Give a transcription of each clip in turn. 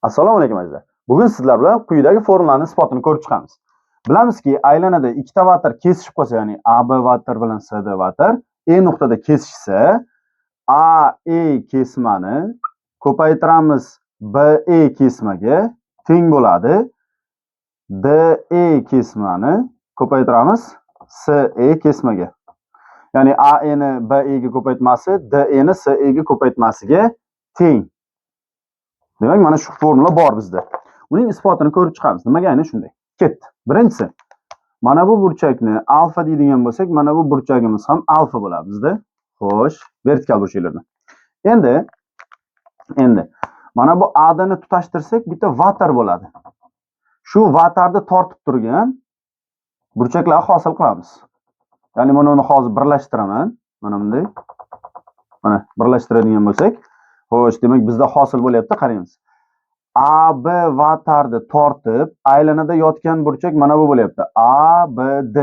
Assalomu alaykum azizlar. Bugun sizlar bilan quyidagi formulaning isbotini ko'rib chiqamiz. Bilamizki, aylanada ikkita vatar kesishib qolsa, ya'ni AB vatar bilan CD vatar E nuqtada kesishsa, AE kesmani ko'paytiramiz BE kesmaga teng bo'ladi. DE kesmani ko'paytiramiz CE kesmaga. Ya'ni AE ni BE ga ko'paytmasi DE ni CE ga ko'paytmasiga teng. Demak, mana shu formula bor bizda. Uning isbotini ko'rib chiqamiz. Nimaga ayni shunday? Ketdi. Birinchisi, mana bu burchakni alfa deydigan bo'lsak, mana bu burchagimiz ham alfa bo'ladi bizda. Xo'sh, vertikal burchaklardan. Endi mana bu AD ni tutashtirsak, bitta vatar bo'ladi. Shu vatarni tortib turgan burchaklar hosil qilamiz. Ya'ni mana uni hozir birlashtiraman. Mana bunday. Mana birlashtiradigan bo'lsak, xo'sh, demak bizda hosil bo'lyapti, qaraymiz. AB vatarni tortib, aylanada yotgan burchak mana bu bo'lyapti. ABD.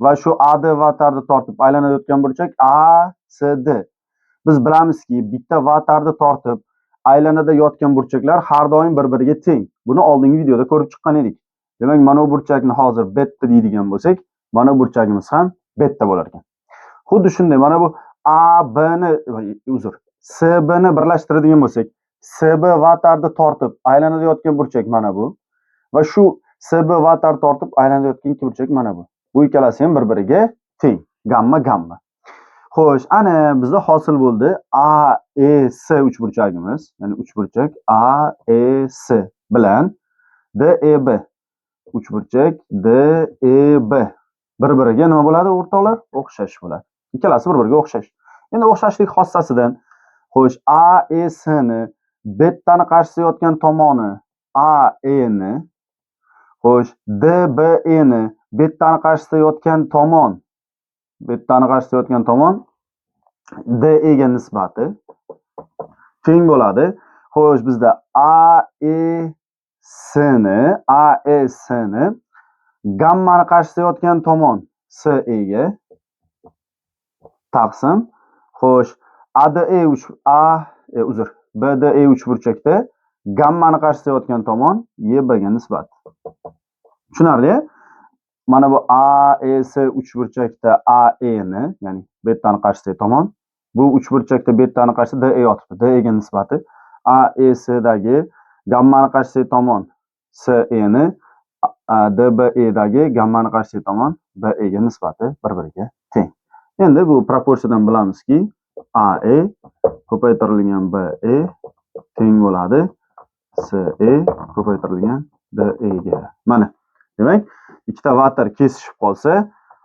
Va shu AD vatarni tortib, aylanada yotgan burchak ACD. Biz bilamizki, bitta vatarni tortib, aylanada yotgan burchaklar har doim bir-biriga teng. Buni oldingi videoda ko'rib chiqqan edik. Demak, mana bu burchakni hozir beta deydigan bo'lsak, mana bu burchagimiz ham beta bo'lar ekan. Xuddi shunday, mana bu AB ni, CB ni birlashtiradigan bo'lsak, CB vatarni tortib, aylanada yotgan burchak mana bu. Va shu CB vatar tortib, aylanada yotgan ikki burchak mana bu. Bu ikkalasi ham bir-biriga teng. Gamma. Xo'sh, ana bizda hosil bo'ldi AEC uchburchagimiz, ya'ni uchburchak AEC bilan DEB uchburchak DEB bir-biriga nima bo'ladi, o'rtoqlar? O'xshash bo'ladi. Ikkalasi bir-biriga o'xshash. Endi o'xshashlik xossasidan, xo'sh, AEC ni betani qarshisida yotgan tomoni AE ni, xo'sh, DBE ni betani qarshisida yotgan tomon DE ga nisbati teng bo'ladi. Xo'sh, bizda AEC ni gammani qarshisida yotgan tomon CE ga taqsim. Xo'sh, BDE uchburchakda gammani qarshisida yotgan tomon EB ga nisbat. Tushunarli? Mana bu AEC uchburchakda AE ni, ya'ni betani qarshisidagi tomon, bu uchburchakda betani qarshisida DE yotibdi. DE ga nisbati AEC dagi gammani qarshisidagi tomon CE ni, DBE dagi gammani qarshisidagi tomon BE ga nisbati bir-biriga teng. Endi bu proporsiyadan bilamizki, AE ko'paytirilgan BE teng bo'ladi CE ko'paytirilgan DE ga. Mana, demak, ikkita vatar kesishib qolsa,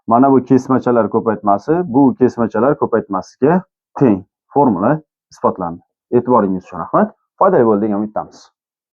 mana bu kesmachalar ko'paytmasi bu kesmachalar ko'paytmasiga teng. Formula isbotlandi. E'tiboringiz uchun rahmat. Foydali bo'ldi degan umiddamiz.